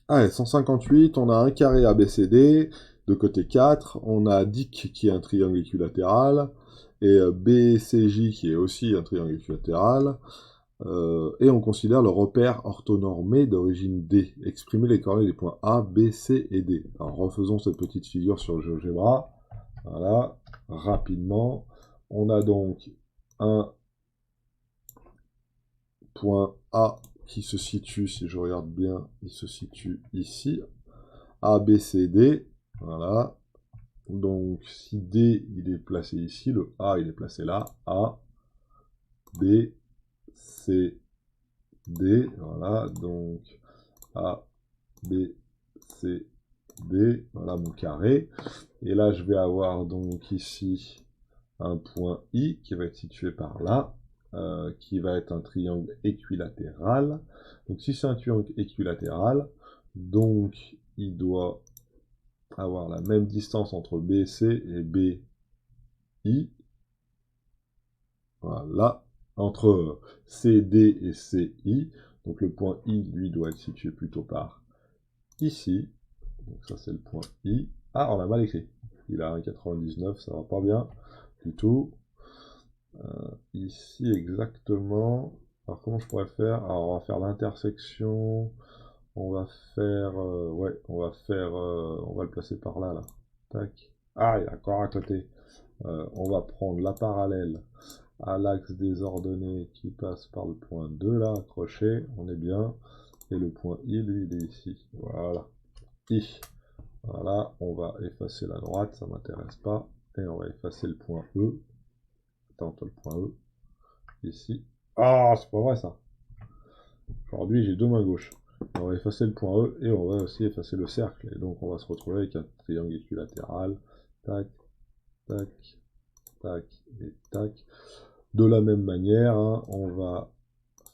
Allez, 158, on a un carré ABCD, de côté 4, on a DIC qui est un triangle équilatéral, et BCJ qui est aussi un triangle équilatéral, et on considère le repère orthonormé d'origine D. Exprimer les coordonnées des points A, B, C et D. Alors refaisons cette petite figure sur le GeoGebra. Voilà, rapidement. On a donc un point A qui se situe, si je regarde bien, il se situe ici. A, B, C, D. Voilà. Donc si D il est placé ici, le A il est placé là. A, B, C, D. Voilà. Donc A, B, C, D. Voilà mon carré. Et là je vais avoir donc ici un point I qui va être situé par là. Qui va être un triangle équilatéral. Donc si c'est un triangle équilatéral, donc il doit avoir la même distance entre BC et BI. Voilà, entre CD et CI. Donc le point I, lui, doit être situé plutôt par ici. Donc ça, c'est le point I. Ah, on a mal écrit. Il a 1,99, ça va pas bien du tout. Ici, exactement. Alors comment je pourrais faire? Alors on va faire l'intersection. On va faire... ouais, on va le placer par là, là. Tac. Ah, il est encore à côté. On va prendre la parallèle à l'axe des ordonnées qui passe par le point 2, là, accroché, on est bien. Et le point I, lui, il est ici. Voilà. I. Voilà, on va effacer la droite, ça m'intéresse pas. Et on va effacer le point E. Attends, le point E. Ici. Ah, c'est pas vrai ça. Aujourd'hui, j'ai deux mains gauches. On va effacer le point E et on va aussi effacer le cercle. Et donc, on va se retrouver avec un triangle équilatéral. Tac, tac, tac et tac. De la même manière, hein, on va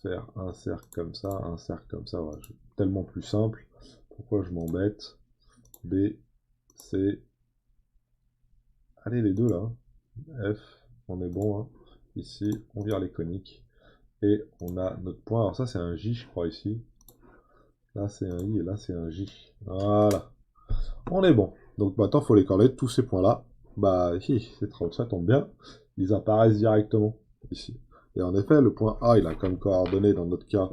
faire un cercle comme ça, un cercle comme ça. Voilà, tellement plus simple. Pourquoi je m'embête? B, C. Allez, les deux là. F, on est bon. Hein. Ici, on vire les coniques. Et on a notre point. Alors ça, c'est un J, je crois, ici. Là, c'est un I et là, c'est un J. Voilà. On est bon. Donc maintenant, il faut les coller tous ces points-là. Bah, hi, ça tombe bien. Ils apparaissent directement ici. Et en effet, le point A, il a comme coordonnée, dans notre cas,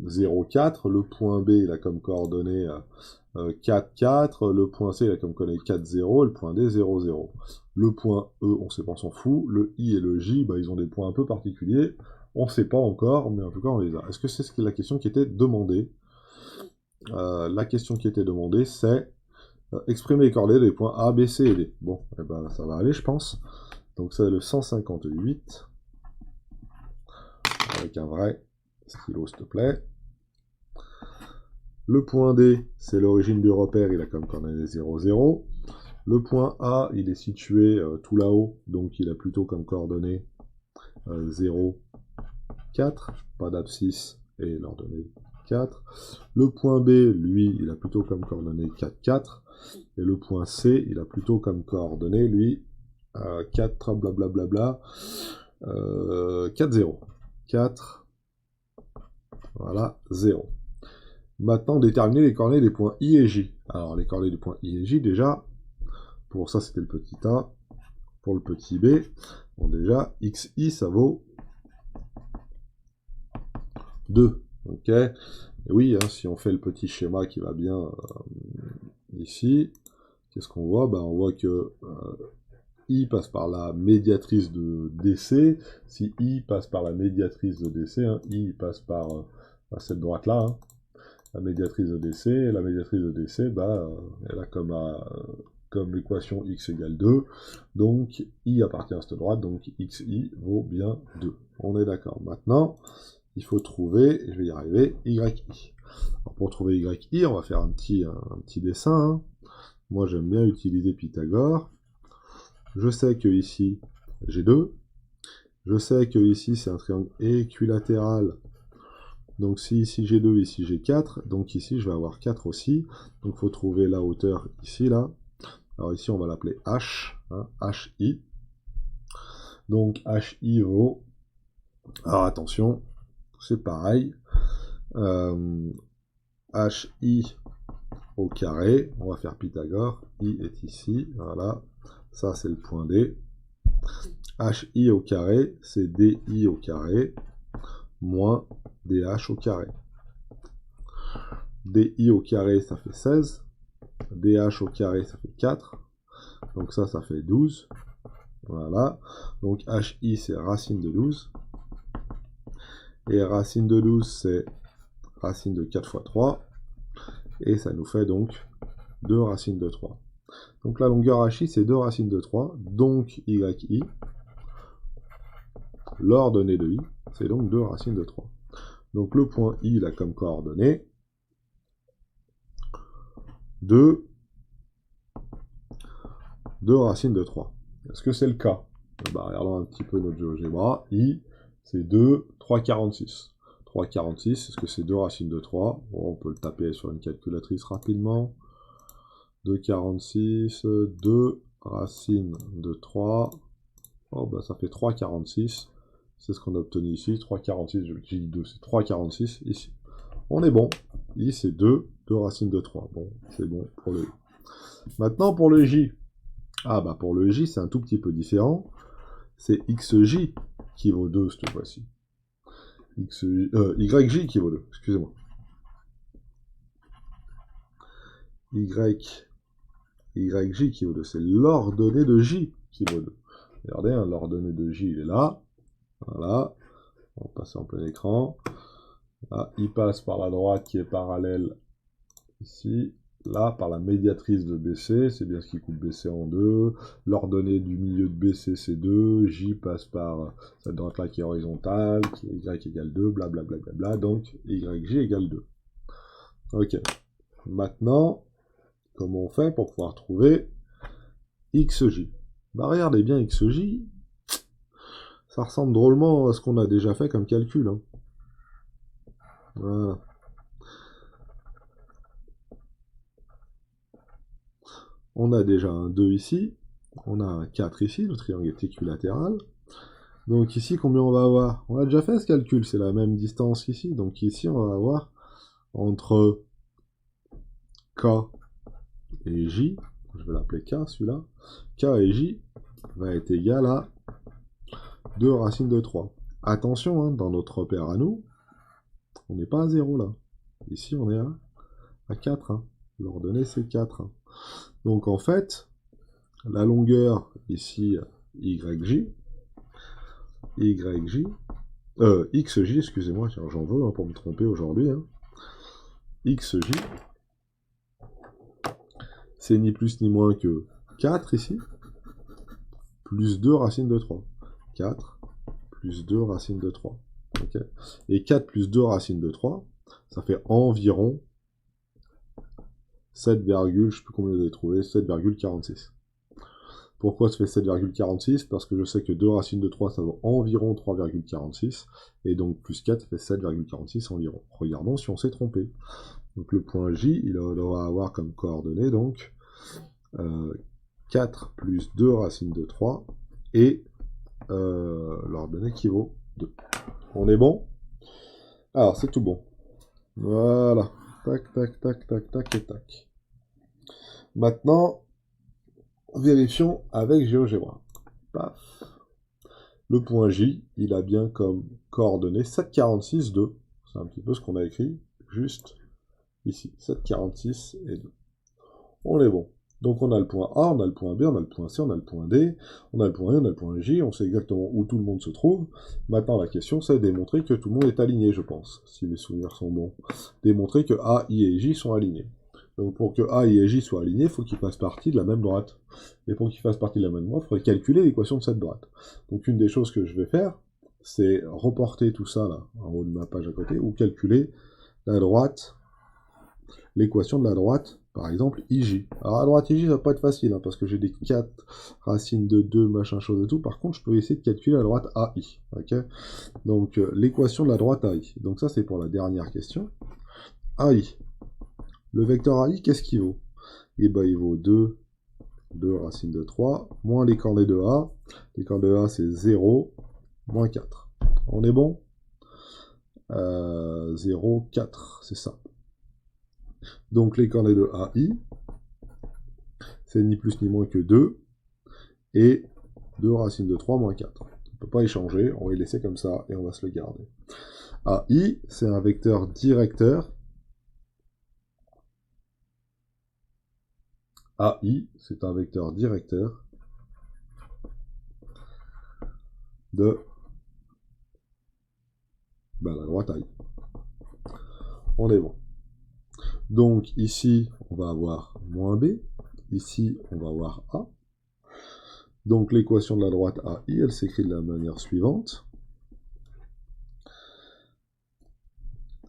0, 4. Le point B, il a comme coordonnée 4, 4. Le point C, il a comme coordonnée 4, 0. Et le point D, 0, 0. Le point E, on sait pas, on s'en fout. Le I et le J, bah, ils ont des points un peu particuliers. On sait pas encore, mais en tout cas, on les a. Est-ce que c'est la question qui était demandée? La question qui était demandée, c'est exprimer les coordonnées des points A, B, C et D. Bon, eh ben, ça va aller, je pense. Donc c'est le 158, avec un vrai stylo, s'il te plaît. Le point D, c'est l'origine du repère, il a comme coordonnée 0, 0. Le point A, il est situé tout là-haut, donc il a plutôt comme coordonnée 0, 4. Pas d'abscisse et l'ordonnée 4. Le point B, lui, il a plutôt comme coordonnée 4, 4. Et le point C, il a plutôt comme coordonnée, lui, 4, blablabla, 4, 0. 4, voilà, 0. Maintenant, déterminer les coordonnées des points I et J. Alors, les coordonnées des points I et J, déjà, pour ça, c'était le petit A. Pour le petit B, bon, déjà, XI, ça vaut 2. Ok. Et oui, hein, si on fait le petit schéma qui va bien ici, qu'est-ce qu'on voit? Ben, on voit que I passe par la médiatrice de DC. Si I passe par la médiatrice de DC, hein, I passe par cette droite-là, hein, la médiatrice de DC. Et la médiatrice de DC, bah, elle a comme équation x égale 2. Donc, I appartient à cette droite, donc xi vaut bien 2. On est d'accord. Maintenant, il faut trouver, et je vais y arriver, yi. Alors, pour trouver yi, on va faire un petit dessin. Hein. Moi, j'aime bien utiliser Pythagore. Je sais que ici, j'ai 2. Je sais que ici, c'est un triangle équilatéral. Donc si ici j'ai 2, ici j'ai 4. Donc ici, je vais avoir 4 aussi. Donc il faut trouver la hauteur ici, là. Alors ici, on va l'appeler H. Hein, HI. Donc HI vaut... Alors attention, c'est pareil. hi au carré, on va faire Pythagore, i est ici, voilà, ça c'est le point D. Hi au carré, c'est di au carré, moins dh au carré. Di au carré, ça fait 16, dh au carré, ça fait 4, donc ça fait 12, voilà, donc hi c'est racine de 12, et racine de 12 c'est racine de 4 fois 3, et ça nous fait donc 2 racines de 3. Donc la longueur hi c'est 2 racines de 3, donc yi, l'ordonnée de i, c'est donc 2 racines de 3. Donc le point i, il a comme coordonnée 2 racines de 3. Est-ce que c'est le cas? Regardons un petit peu notre GeoGebra. I, c'est 2, 3,46. 3,46, est-ce que c'est 2 racines de 3? Bon, on peut le taper sur une calculatrice rapidement. 2,46, 2 racines de 3. Oh, ça fait 3,46. C'est ce qu'on a obtenu ici. 3,46, j'ai dit 2, c'est 3,46 ici. On est bon. I, c'est 2 racines de 3. Bon, c'est bon pour le I. Maintenant, pour le J. Pour le J, c'est un tout petit peu différent. C'est XJ qui vaut 2 cette fois-ci. YJ qui vaut 2, excusez-moi. YJ qui vaut 2, c'est l'ordonnée de J qui vaut 2. Regardez, hein, l'ordonnée de J, il est là. Voilà. On va passer en plein écran. Là, il passe par la droite qui est parallèle ici. Là, par la médiatrice de BC, c'est bien ce qui coupe BC en deux. L'ordonnée du milieu de BC, c'est 2. J passe par cette droite-là qui est horizontale, qui est Y égale 2, blablabla. Donc, YJ égale 2. Ok. Maintenant, comment on fait pour pouvoir trouver XJ? Regardez bien XJ. Ça ressemble drôlement à ce qu'on a déjà fait comme calcul. Hein. Voilà. On a déjà un 2 ici, on a un 4 ici, le triangle est équilatéral. Donc ici, combien on va avoir? On a déjà fait ce calcul, c'est la même distance qu'ici. Donc ici, on va avoir entre K et J, je vais l'appeler K celui-là, K et J va être égal à 2 racines de 3. Attention, hein, dans notre repère à nous, on n'est pas à 0 là. Ici, on est à 4. Hein. L'ordonnée, c'est 4. Hein. Donc en fait, la longueur ici, YJ, XJ, excusez-moi, j'en veux hein, pour me tromper aujourd'hui. Hein. XJ, c'est ni plus ni moins que 4 ici, plus 2 racines de 3. 4 plus 2 racines de 3. Okay. Et 4 plus 2 racines de 3, ça fait environ 7, je ne sais plus combien vous avez trouvé, 7,46. Pourquoi ça fait 7,46? Parce que je sais que 2 racines de 3, ça vaut environ 3,46. Et donc plus 4, ça fait 7,46 environ. Regardons si on s'est trompé. Donc le point J, il va avoir comme coordonnée donc 4 plus 2 racines de 3 et l'ordonnée qui vaut 2. On est bon? Alors c'est tout bon. Voilà. Tac, tac, tac, tac, tac et tac. Maintenant, vérifions avec GeoGebra. Paf. Le point J, il a bien comme coordonnée 7,46, 2. C'est un petit peu ce qu'on a écrit juste ici. 7,46 et 2. On est bon. Donc on a le point A, on a le point B, on a le point C, on a le point D, on a le point E, on a le point J, on sait exactement où tout le monde se trouve. Maintenant la question c'est de démontrer que tout le monde est aligné, je pense, si mes souvenirs sont bons. Démontrer que A, I et J sont alignés. Donc pour que A, I et J soient alignés, il faut qu'ils fassent partie de la même droite. Et pour qu'ils fassent partie de la même droite, il faudrait calculer l'équation de cette droite. Donc une des choses que je vais faire, c'est reporter tout ça là, en haut de ma page à côté, ou calculer la droite, l'équation de la droite, par exemple, IJ. Alors à droite IJ, ça va pas être facile, hein, parce que j'ai des 4 racines de 2, machin chose et tout. Par contre, je peux essayer de calculer la droite AI. Okay, donc l'équation de la droite AI. Donc ça, c'est pour la dernière question. AI. Le vecteur AI, qu'est-ce qu'il vaut? Eh ben, il vaut 2 racines de 3, moins les coordonnées de A. Les coordonnées de A, c'est 0, moins 4. On est bon? 0, 4, c'est ça. Donc les coordonnées de AI, c'est ni plus ni moins que 2, et 2 racine de 3 moins 4. On ne peut pas y changer, on va y laisser comme ça, et on va se le garder. AI, c'est un vecteur directeur. AI, c'est un vecteur directeur de la droite AI. On est bon. Donc ici, on va avoir moins B. Ici, on va avoir A. Donc l'équation de la droite AI, elle s'écrit de la manière suivante.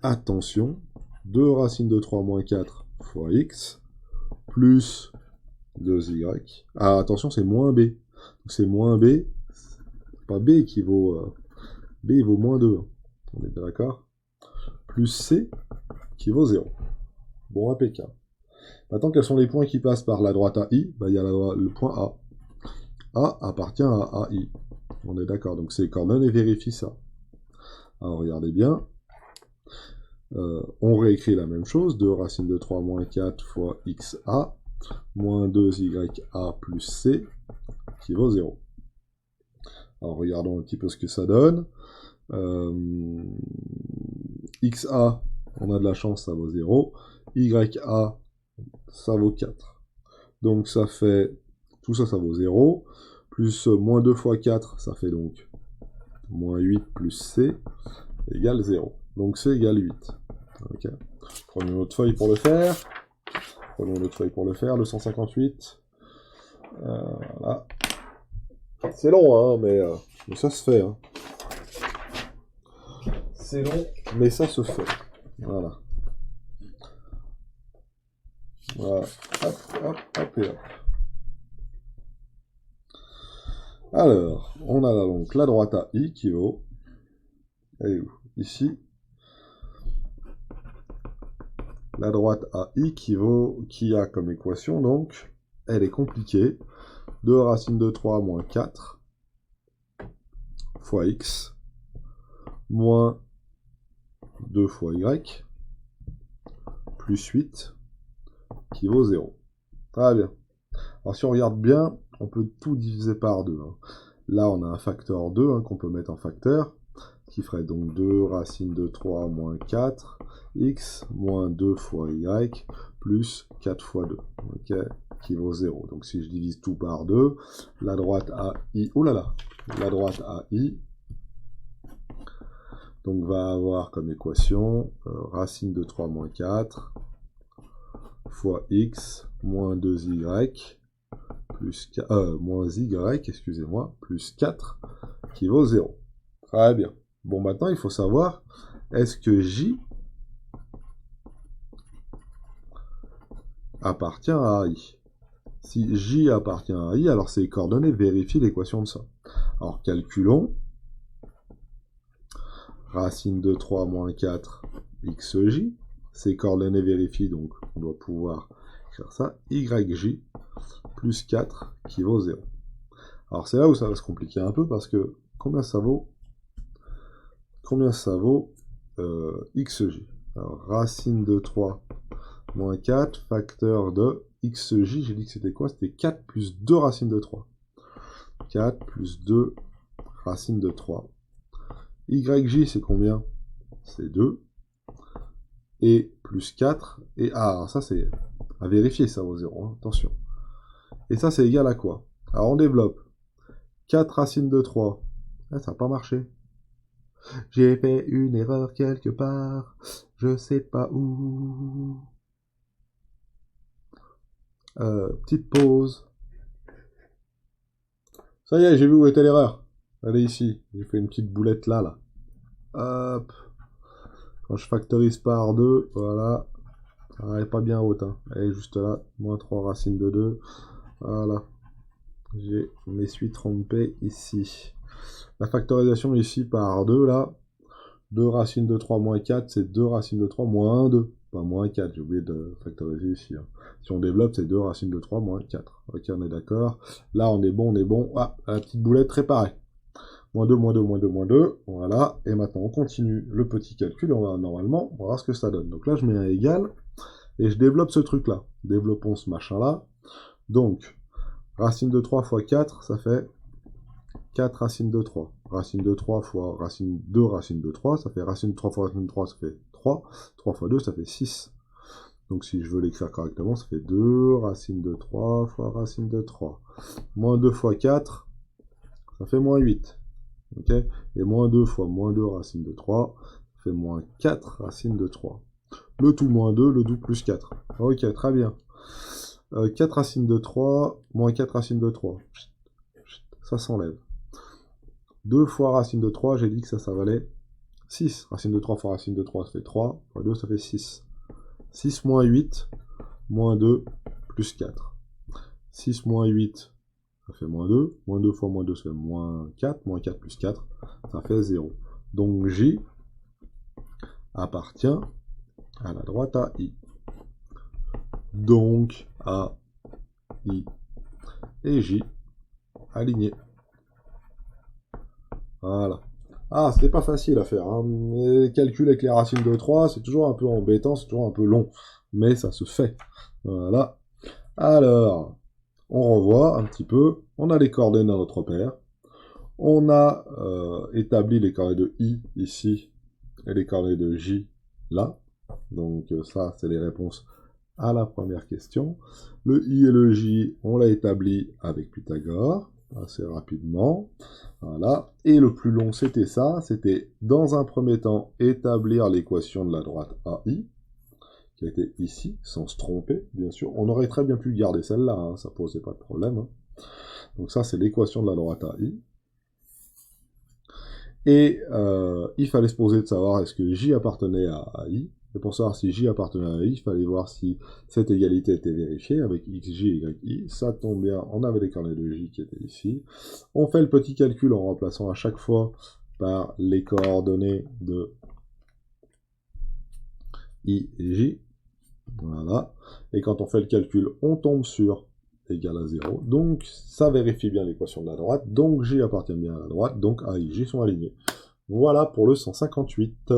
Attention, 2 racine de 3 moins 4 fois x, plus 2y. Ah, attention, c'est moins B. Donc c'est moins B, pas B qui vaut... B, il vaut moins 2. On est bien d'accord? Plus C, qui vaut 0. Bon, impeccable. Maintenant, quels sont les points qui passent par la droite AI? Il y a le point A. A appartient à AI. On est d'accord, donc c'est quand même et vérifie ça. Alors, regardez bien. On réécrit la même chose. 2 racine de 3 moins 4 fois XA, moins 2YA plus C, qui vaut 0. Alors, regardons un petit peu ce que ça donne. XA, on a de la chance, ça vaut 0. YA, ça vaut 4. Donc ça fait, tout ça, ça vaut 0. Plus moins 2 fois 4, ça fait donc moins 8 plus C égale 0. Donc C égale 8. Okay. Prenons une autre feuille pour le faire. Le 158. Voilà. C'est long, hein, mais ça se fait. Hein. C'est long, mais ça se fait. Voilà. Voilà. Hop, hop, hop et hop. Alors, on a là donc la droite AI qui vaut... Elle est où? Ici. La droite AI qui a comme équation, donc, elle est compliquée. 2 racine de 3 moins 4 fois x moins 2 fois y plus 8 qui vaut 0. Très bien. Alors si on regarde bien, on peut tout diviser par 2. Hein. Là, on a un facteur 2 hein, qu'on peut mettre en facteur, qui ferait donc 2 racine de 3 moins 4, x moins 2 fois y, plus 4 fois 2, okay, qui vaut 0. Donc si je divise tout par 2, la droite AI, oh là là, la droite AI, donc va avoir comme équation racine de 3 moins 4 fois x moins 2y plus moins y, excusez-moi, plus 4 qui vaut 0. Très bien. Bon, maintenant, il faut savoir, est-ce que J appartient à AI? Si J appartient à AI, alors ces coordonnées vérifient l'équation de ça. Alors, calculons. Racine de 3 moins 4 xj. Ces coordonnées vérifient, donc on doit pouvoir faire ça. Yj plus 4 qui vaut 0. Alors c'est là où ça va se compliquer un peu parce que combien ça vaut xj. Alors racine de 3 moins 4, facteur de xj, j'ai dit que c'était quoi? C'était 4 plus 2 racines de 3. 4 plus 2 racines de 3. Yj c'est combien? C'est 2. Et plus 4. Et ah, ça c'est à vérifier, ça vaut 0, hein, attention. Et ça c'est égal à quoi? Alors on développe. 4 racines de 3. Ah, ça n'a pas marché. J'ai fait une erreur quelque part. Je sais pas où. Petite pause. Ça y est, j'ai vu où était l'erreur. Elle est ici. J'ai fait une petite boulette là. Hop. Quand je factorise par 2, voilà. Elle est pas bien haute. Hein. Elle est juste là. Moins 3 racines de 2. Voilà. Je me suis trompé ici. La factorisation ici par 2, là. 2 racines de 3 moins 4, c'est 2 racines de 3 moins 2. Pas moins 4, j'ai oublié de factoriser ici. Hein. Si on développe, c'est 2 racines de 3 moins 4. Ok, on est d'accord. Là, on est bon. Ah, la petite boulette réparée. Moins 2, moins 2, moins 2, moins 2. Voilà. Et maintenant, on continue le petit calcul. On va normalement, on va voir ce que ça donne. Donc là, je mets un égal. et je développe ce truc-là. Développons ce machin-là. Donc, racine de 3 fois 4, ça fait 4 racines de 3. Racine de 3 fois racine 2 racine de 3, ça fait racine de 3 fois racine de 3, ça fait 3. 3 fois 2, ça fait 6. Donc si je veux l'écrire correctement, ça fait 2 racine de 3 fois racine de 3. Moins 2 fois 4, ça fait moins 8. Ok, et moins 2 fois moins 2 racine de 3, ça fait moins 4 racine de 3. Le tout moins 2, le tout plus 4. Ok, très bien. 4 racines de 3, moins 4 racines de 3. Ça s'enlève. 2 fois racine de 3, j'ai dit que ça valait 6. Racine de 3 fois racine de 3, ça fait 3. Fois 2, ça fait 6. 6 moins 8, moins 2, plus 4. 6 moins 8, ça fait moins 2. Moins 2 fois moins 2, ça fait moins 4. Moins 4 plus 4, ça fait 0. Donc J appartient à la droite AI. Donc A, I et J alignés. Voilà. Ah, c'était pas facile à faire, hein. Mais calcul avec les racines de 3, c'est toujours un peu embêtant, c'est toujours un peu long. Mais ça se fait. Voilà. Alors, on revoit un petit peu. On a les coordonnées dans notre repère. On a établi les coordonnées de I ici et les coordonnées de J là. Donc ça, c'est les réponses à la première question. Le I et le J, on l'a établi avec Pythagore, assez rapidement. Voilà. Et le plus long, c'était ça. C'était, dans un premier temps, établir l'équation de la droite AI, qui était ici, sans se tromper, bien sûr. On aurait très bien pu garder celle-là, hein, ça posait pas de problème. Hein. Donc ça, c'est l'équation de la droite AI. Et il fallait se poser de savoir est-ce que J appartenait à I. Et pour savoir si J appartenait à I, il fallait voir si cette égalité était vérifiée avec X, J, Y, I. Ça tombe bien, on avait les coordonnées de J qui étaient ici. On fait le petit calcul en remplaçant à chaque fois par les coordonnées de I et J. Voilà. Et quand on fait le calcul, on tombe sur égal à 0. Donc, ça vérifie bien l'équation de la droite. Donc, J appartient bien à la droite. Donc, A et J sont alignés. Voilà pour le 158.